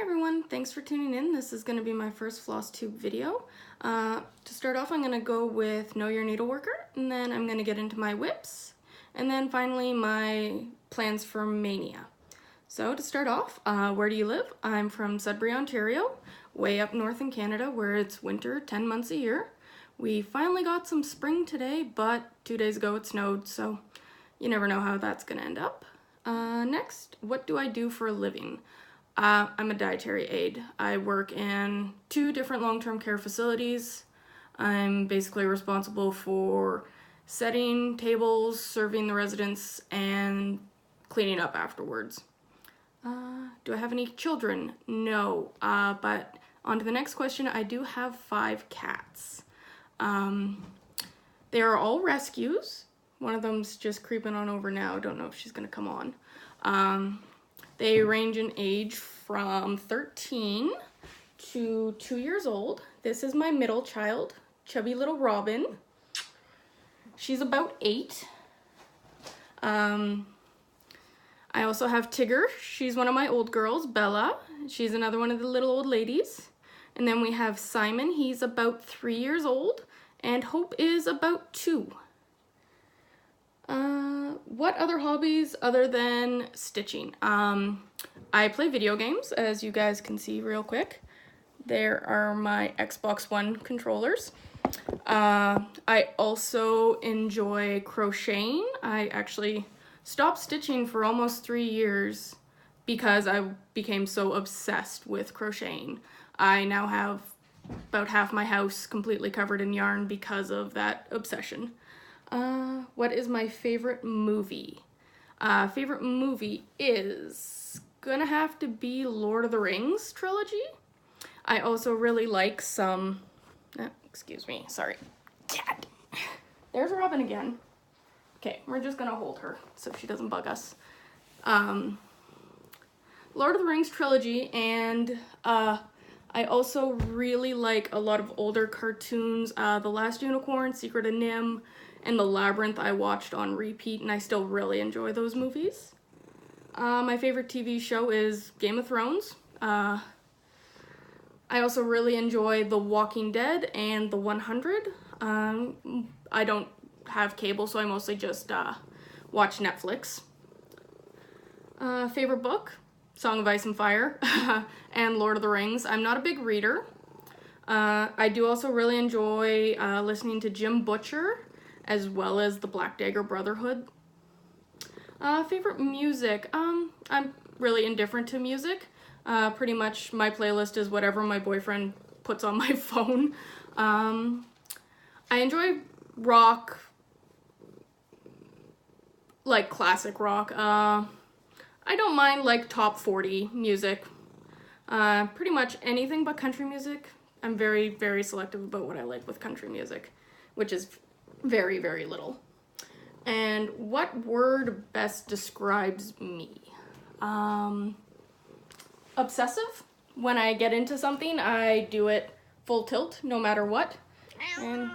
everyone, thanks for tuning in. This is going to be my first Flosstube video. To start off, I'm going to go with Know Your Needleworker, and then I'm going to get into my whips, and then finally my plans for Maynia. So to start off, where do you live? I'm from Sudbury, Ontario, way up north in Canada where it's winter 10 months a year. We finally got some spring today, but 2 days ago it snowed, so you never know how that's going to end up. Next, what do I do for a living? I'm a dietary aide. I work in 2 different long-term care facilities. I'm basically responsible for setting tables, serving the residents, and cleaning up afterwards. Do I have any children? No, but on to the next question. I do have 5 cats. They are all rescues. One of them's just creeping on over now. Don't know if she's gonna come on. They range in age from 13 to 2 years old. This is my middle child, chubby little Robin. She's about 8. I also have Tigger. She's one of my old girls, Bella. She's another one of the little old ladies. And then we have Simon. He's about 3 years old. And Hope is about 2. What other hobbies other than stitching? I play video games, as you guys can see real quick. There are my Xbox One controllers. I also enjoy crocheting. I actually stopped stitching for almost 3 years because I became so obsessed with crocheting. I now have about half my house completely covered in yarn because of that obsession. What is my favorite movie? Favorite movie is gonna have to be Lord of the Rings trilogy. I also really like some, excuse me, sorry, cat. There's Robin again. Okay, we're just gonna hold her so she doesn't bug us. Lord of the Rings trilogy, and I also really like a lot of older cartoons. The Last Unicorn, Secret of Nim, and The Labyrinth I watched on repeat, and I still really enjoy those movies. My favorite TV show is Game of Thrones. I also really enjoy The Walking Dead and The 100. I don't have cable, so I mostly just watch Netflix. Favorite book? Song of Ice and Fire and Lord of the Rings. I'm not a big reader. I do also really enjoy listening to Jim Butcher, as well as the Black Dagger Brotherhood. Favorite music? I'm really indifferent to music. Pretty much my playlist is whatever my boyfriend puts on my phone. I enjoy rock, like classic rock. I don't mind like top 40 music. Pretty much anything but country music. I'm very, very selective about what I like with country music, which is very, very little. And what word best describes me? Obsessive. When I get into something, I do it full tilt, no matter what. And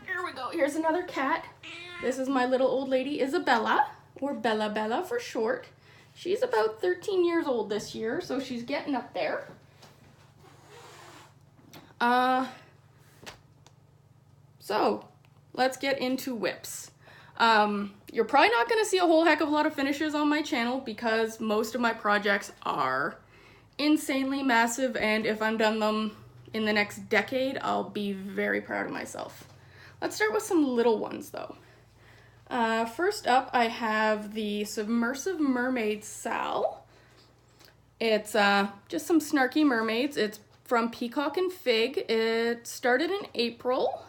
here we go. Here's another cat. This is my little old lady, Isabella, or Bella Bella for short. She's about 13 years old this year, so she's getting up there. So let's get into whips. You're probably not going to see a whole heck of a lot of finishes on my channel because most of my projects are insanely massive, and if I'm done them in the next decade, I'll be very proud of myself. Let's start with some little ones though. First up, I have the Submersive Mermaid Sal. It's just some snarky mermaids. It's from Peacock and Fig. It started in April,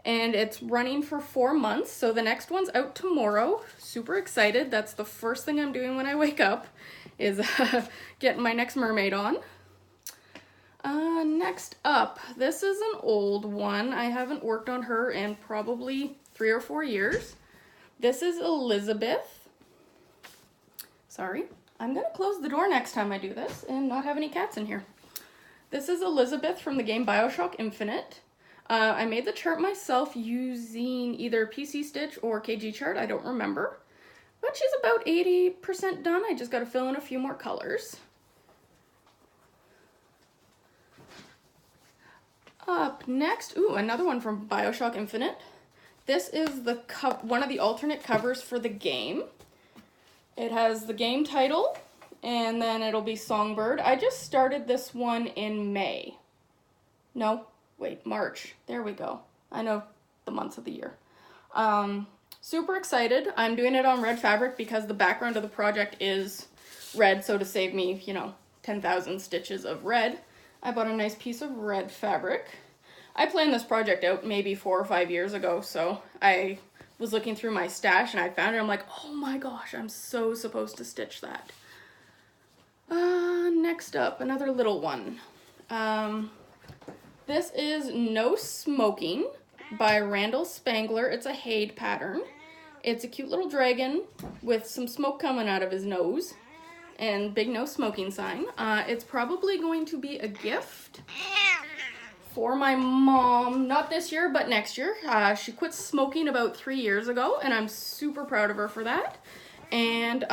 and it's running for 4 months, so the next one's out tomorrow. Super excited. That's the first thing I'm doing when I wake up, is getting my next mermaid on. Next up, this is an old one. I haven't worked on her in probably 3 or 4 years. This is Elizabeth. Sorry, I'm gonna close the door next time I do this and not have any cats in here. This is Elizabeth from the game BioShock Infinite. I made the chart myself using either PC Stitch or KG Chart, I don't remember. But she's about 80% done. I just gotta fill in a few more colors. Up next, ooh, another one from BioShock Infinite. This is the one of the alternate covers for the game. It has the game title, and then it'll be Songbird. I just started this one in May. No, wait, March. There we go. I know the months of the year. Super excited. I'm doing it on red fabric because the background of the project is red, so to save me, 10,000 stitches of red, I bought a nice piece of red fabric. I planned this project out maybe 4 or 5 years ago, so I was looking through my stash and I found it. I'm like, oh my gosh, I'm so supposed to stitch that. Next up, another little one. This is No Smoking by Randall Spangler. It's a Hade pattern. It's a cute little dragon with some smoke coming out of his nose and big no smoking sign. It's probably going to be a gift for my mom, not this year, but next year. She quit smoking about 3 years ago, and I'm super proud of her for that. And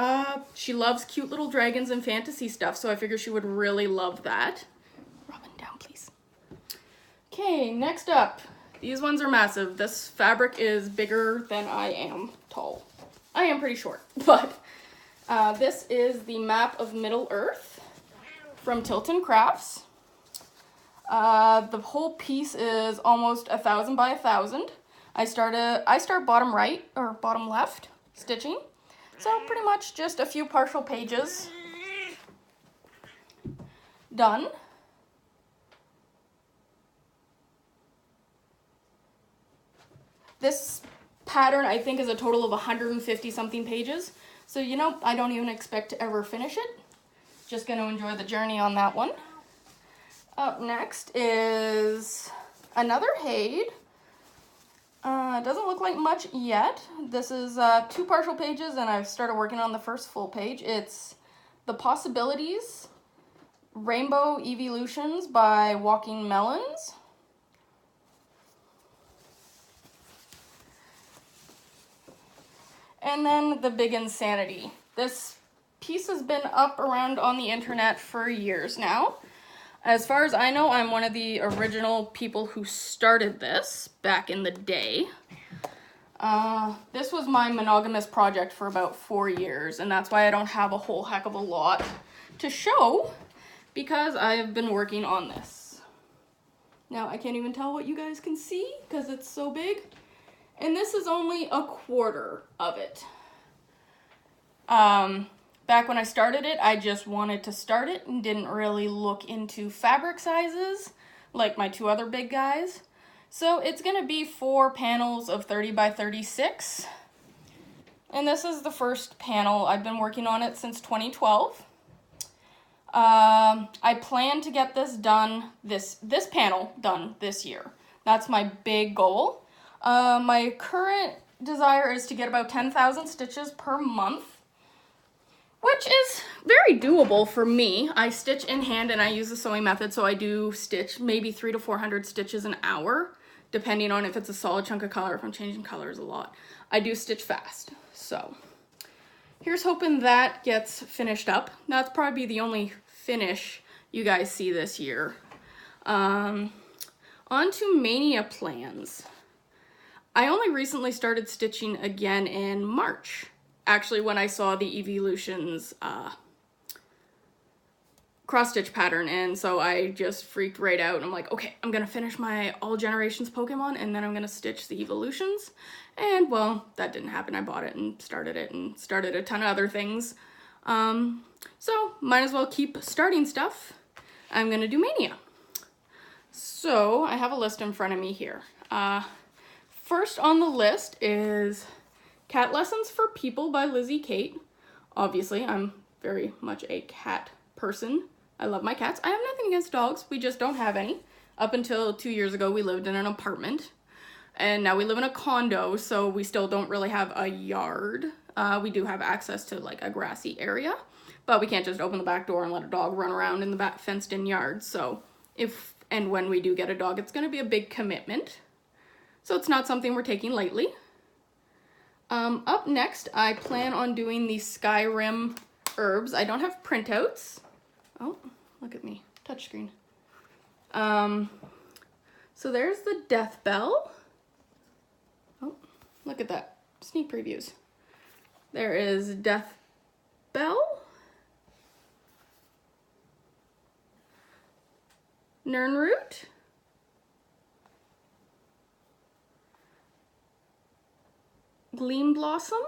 she loves cute little dragons and fantasy stuff, so I figured she would really love that. Robin, down, please. Okay, next up. These ones are massive. This fabric is bigger than I am tall. I am pretty short, but this is the map of Middle Earth from Tilton Crafts. The whole piece is almost 1,000 by 1,000. I start bottom right or bottom left stitching. So pretty much just a few partial pages done. This pattern I think is a total of 150 something pages. So I don't even expect to ever finish it. Just gonna enjoy the journey on that one. Up next is another Hade. It doesn't look like much yet. This is 2 partial pages and I've started working on the first full page. It's The Possibilities, Rainbow Evolutions by Walking Melons. And then The Big Insanity. This piece has been up around on the internet for years now. As far as I know, I'm one of the original people who started this back in the day. This was my monogamous project for about 4 years, and that's why I don't have a whole heck of a lot to show, because I have been working on this. Now, I can't even tell what you guys can see, because it's so big. And this is only a quarter of it. Back when I started it, I just wanted to start it and didn't really look into fabric sizes like my 2 other big guys. So it's gonna be 4 panels of 30 by 36. And this is the first panel. I've been working on it since 2012. I plan to get this done, this panel done this year. That's my big goal. My current desire is to get about 10,000 stitches per month, which is very doable for me. I stitch in hand and I use the sewing method, so I do stitch maybe 300 to 400 stitches an hour, depending on if it's a solid chunk of color, if I'm changing colors a lot. I do stitch fast, so here's hoping that gets finished up. That's probably the only finish you guys see this year. On to Maynia plans. I only recently started stitching again in March. Actually, when I saw the Evolutions cross-stitch pattern, and so I just freaked right out. I'm like, okay, I'm gonna finish my All Generations Pokemon, and then I'm gonna stitch the Evolutions. And, well, that didn't happen. I bought it and started a ton of other things. So, might as well keep starting stuff. I'm gonna do Maynia. So, I have a list in front of me here. First on the list is Cat Lessons for People by Lizzie Kate. Obviously, I'm very much a cat person. I love my cats. I have nothing against dogs. We just don't have any. Up until 2 years ago, we lived in an apartment. And now we live in a condo, so we still don't really have a yard. We do have access to like a grassy area, but we can't just open the back door and let a dog run around in the back fenced-in yard. So if and when we do get a dog, it's going to be a big commitment. So it's not something we're taking lightly. Up next, I plan on doing the Skyrim herbs. I don't have printouts. Oh, look at me, touchscreen. So there's the death bell. Oh, look at that. Sneak previews. There is death bell. Nirnroot. Gleam Blossom.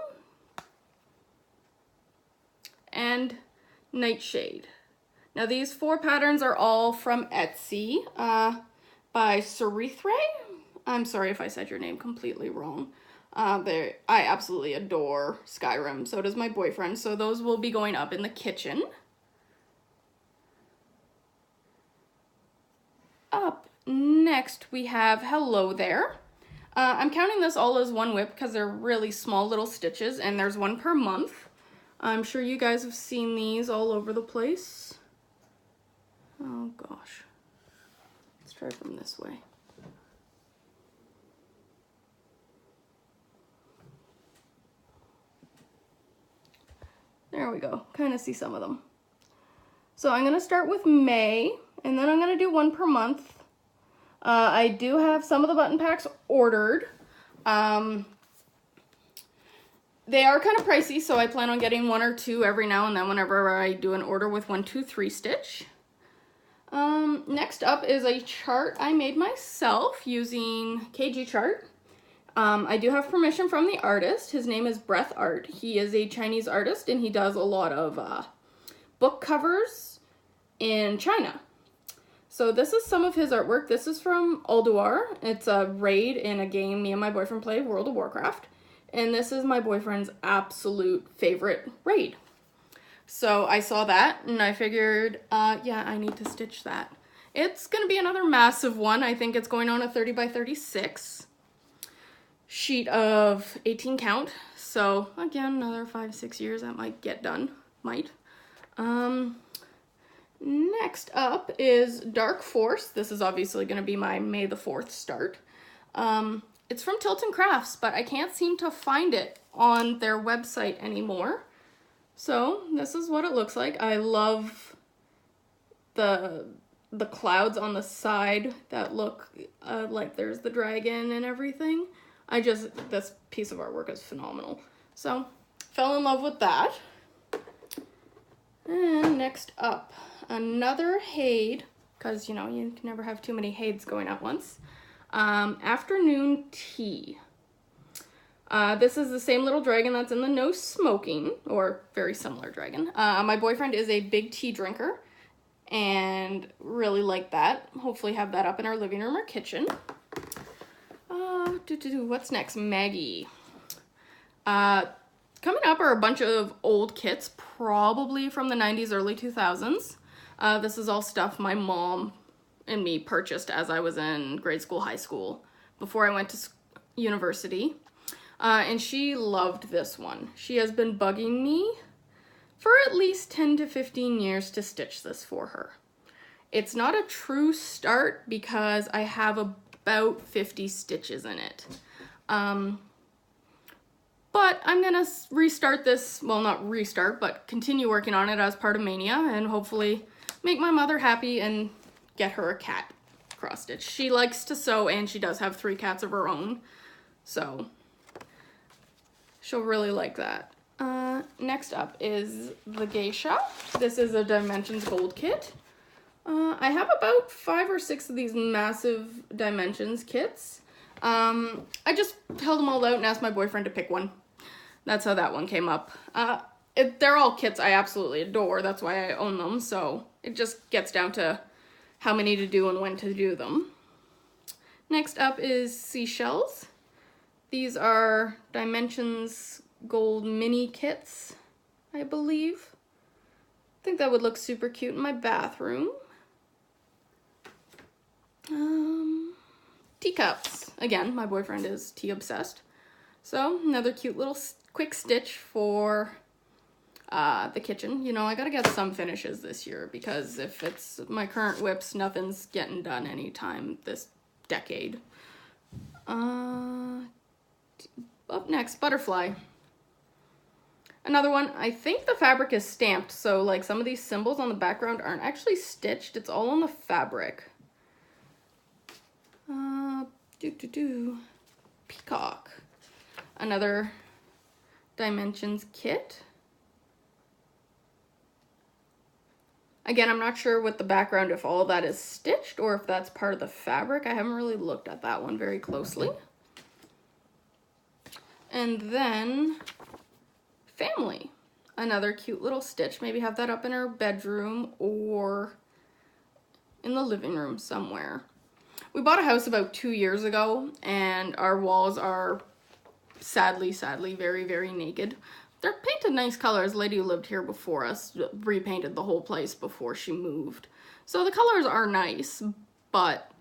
And Nightshade. Now these 4 patterns are all from Etsy by Cerithre. I'm sorry if I said your name completely wrong. I absolutely adore Skyrim, so does my boyfriend, so those will be going up in the kitchen. Up next we have Hello There. I'm counting this all as one whip because they're really small little stitches, and there's 1 per month. I'm sure you guys have seen these all over the place. Oh gosh. Let's try from this way. There we go. Kind of see some of them. So I'm going to start with May, and then I'm going to do 1 per month. I do have some of the button packs ordered. They are kind of pricey, so I plan on getting 1 or 2 every now and then whenever I do an order with 1, 2, 3 stitch. Next up is a chart I made myself using KG chart. I do have permission from the artist. His name is Breath Art. He is a Chinese artist, and he does a lot of book covers in China. So this is some of his artwork. This is from Alduar. It's a raid in a game me and my boyfriend play, World of Warcraft. And this is my boyfriend's absolute favorite raid. So I saw that and I figured, yeah, I need to stitch that. It's gonna be another massive one. I think it's going on a 30 by 36 sheet of 18 count. So again, another 5-6 years that might get done. Might. Next up is Dark Force. This is obviously gonna be my May the 4th start. It's from Tilton Crafts, but I can't seem to find it on their website anymore. So this is what it looks like. I love the clouds on the side that look like there's the dragon and everything. This piece of artwork is phenomenal. So fell in love with that. And next up, another Hade, because you know you can never have too many Hades going at once. Afternoon Tea. This is the same little dragon that's in the No Smoking, or very similar dragon. My boyfriend is a big tea drinker and really like that. Hopefully have that up in our living room or kitchen. What's next? Maggie. Coming up are a bunch of old kits, probably from the 90s, early 2000s. This is all stuff my mom and me purchased as I was in grade school, high school, before I went to university. And she loved this one. She has been bugging me for at least 10 to 15 years to stitch this for her. It's not a true start because I have about 50 stitches in it. But I'm gonna restart this, well, not restart, but continue working on it as part of Maynia and hopefully make my mother happy and get her a cat cross stitch. She likes to sew and she does have 3 cats of her own, so she'll really like that. Next up is the Geisha. This is a Dimensions Gold kit. I have about 5 or 6 of these massive Dimensions kits. I just held them all out and asked my boyfriend to pick one. That's how that one came up. They're all kits I absolutely adore. That's why I own them. So it just gets down to how many to do and when to do them. Next up is Seashells. These are Dimensions Gold mini kits, I believe. I think that would look super cute in my bathroom. Teacups. Again, my boyfriend is tea obsessed. So another cute little quick stitch for the kitchen. You know, I gotta get some finishes this year because if it's my current whips, nothing's getting done anytime this decade. Up next, Butterfly. Another one, I think the fabric is stamped, so like some of these symbols on the background aren't actually stitched, it's all on the fabric. Peacock. Another dimensions kit. Again, I'm not sure with the background if all of that is stitched or if that's part of the fabric. I haven't really looked at that one very closely. And then family. Another cute little stitch. Maybe have that up in our bedroom or in the living room somewhere. We bought a house about 2 years ago and our walls are sadly, very, very naked. They're painted nice colors. The lady who lived here before us repainted the whole place before she moved. So the colors are nice, but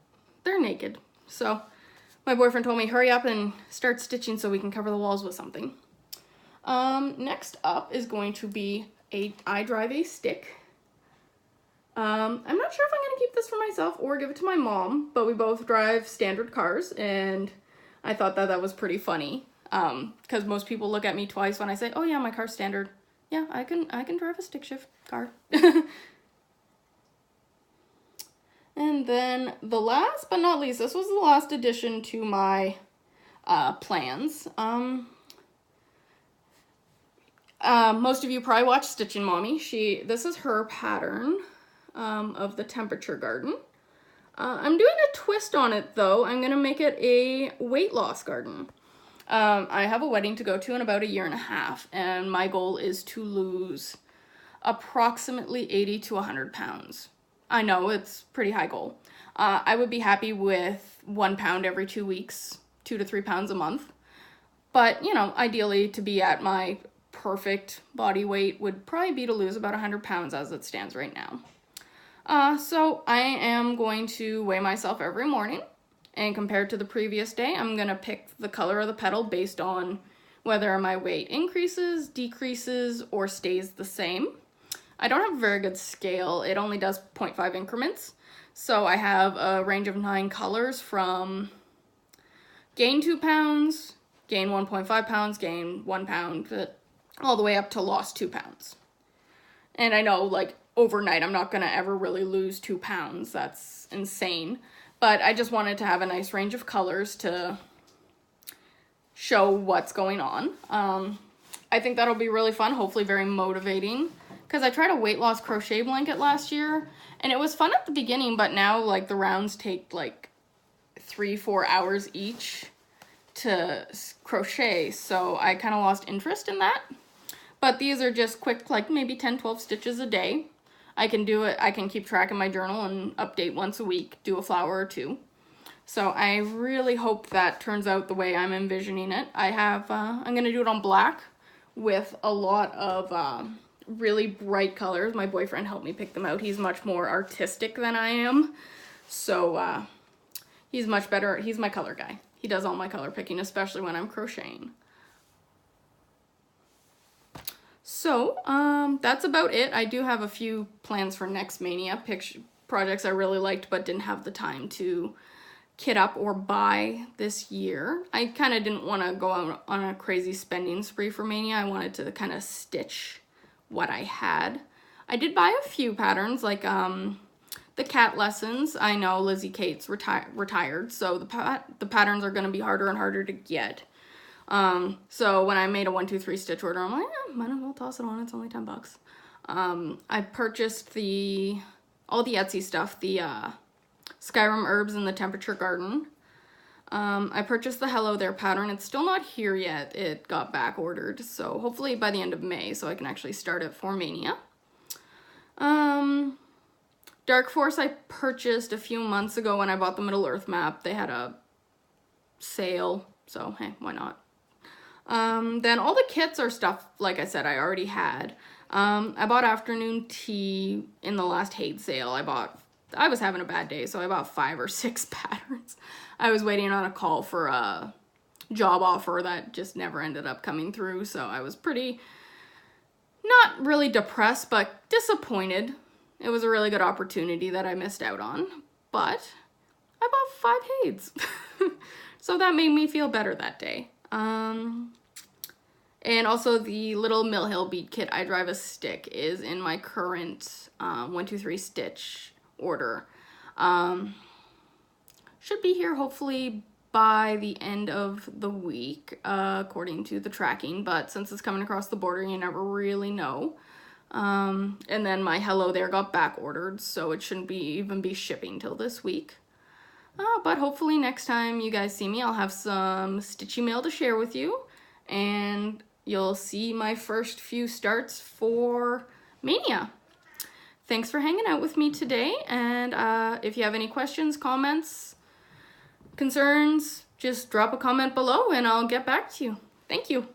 they're naked. So my boyfriend told me, hurry up and start stitching so we can cover the walls with something. Next up is going to be I drive a stick. I'm not sure if I'm going to keep this for myself or give it to my mom, but we both drive standard cars, and I thought that that was pretty funny. Because most people look at me twice when I say, oh yeah, my car's standard. Yeah, I can drive a stick shift car. And then the last but not least, this was the last addition to my plans. Most of you probably watch Stitching Mommy. This is her pattern of the temperature garden. I'm doing a twist on it though. I'm gonna make it a weight loss garden. I have a wedding to go to in about 1.5 years, and my goal is to lose approximately 80 to 100 pounds. I know it's a pretty high goal. I would be happy with 1 pound every 2 weeks, 2 to 3 pounds a month. But, you know, ideally to be at my perfect body weight would probably be to lose about 100 pounds as it stands right now. So I am going to weigh myself every morning, and compared to the previous day, I'm going to pick the color of the petal based on whether my weight increases, decreases, or stays the same. I don't have a very good scale. It only does 0.5 increments. So I have a range of 9 colors from gain 2 pounds, gain 1.5 pounds, gain 1 pound, all the way up to lost 2 pounds. And I know, like, overnight I'm not going to ever really lose 2 pounds. That's insane. But I just wanted to have a nice range of colors to show what's going on. I think that'll be really fun, hopefully very motivating. Because I tried a weight loss crochet blanket last year, and it was fun at the beginning, but now, like, the rounds take, like, 3-4 hours each to crochet, so I kind of lost interest in that. But these are just quick, like, maybe 10-12 stitches a day. I can do it, I can keep track in my journal and update once a week, do a flower or two. So I really hope that turns out the way I'm envisioning it. I'm going to do it on black with a lot of really bright colors. My boyfriend helped me pick them out. He's much more artistic than I am. So he's much better. He's my color guy. He does all my color picking, especially when I'm crocheting. So that's about it. I do have a few plans for next Maynia projects I really liked but didn't have the time to kit up or buy this year. I kind of didn't want to go out on a crazy spending spree for Maynia. I wanted to kind of stitch what I had. I did buy a few patterns, like the cat lessons. I know Lizzie Kate's retired, so the patterns are going to be harder and harder to get. So when I made a 1, 2, 3 stitch order, I'm like, might as well toss it on. It's only $10. I purchased all the Etsy stuff, the Skyrim herbs and the temperature garden. I purchased the Hello There pattern. It's still not here yet. It got back ordered, so hopefully by the end of May, so I can actually start it for Maynia. Dark Force I purchased a few months ago when I bought the Middle Earth map. They had a sale, so hey, why not? Then all the kits are stuff, like I said, I already had. I bought Afternoon Tea in the last Hate sale. I was having a bad day, so I bought 5 or 6 patterns. I was waiting on a call for a job offer that just never ended up coming through, so I was pretty, not really depressed, but disappointed. It was a really good opportunity that I missed out on, but I bought 5 Hades. So that made me feel better that day. And also the little Mill Hill bead kit, I Drive a Stick, is in my current 1, 2, 3 stitch order. should be here hopefully by the end of the week, according to the tracking, but since it's coming across the border, you never really know. And then my Hello There got back ordered, so it shouldn't even be shipping till this week. But hopefully next time you guys see me, I'll have some stitchy mail to share with you, and you'll see my first few starts for Maynia. Thanks for hanging out with me today, and if you have any questions, comments, concerns, just drop a comment below and I'll get back to you. Thank you.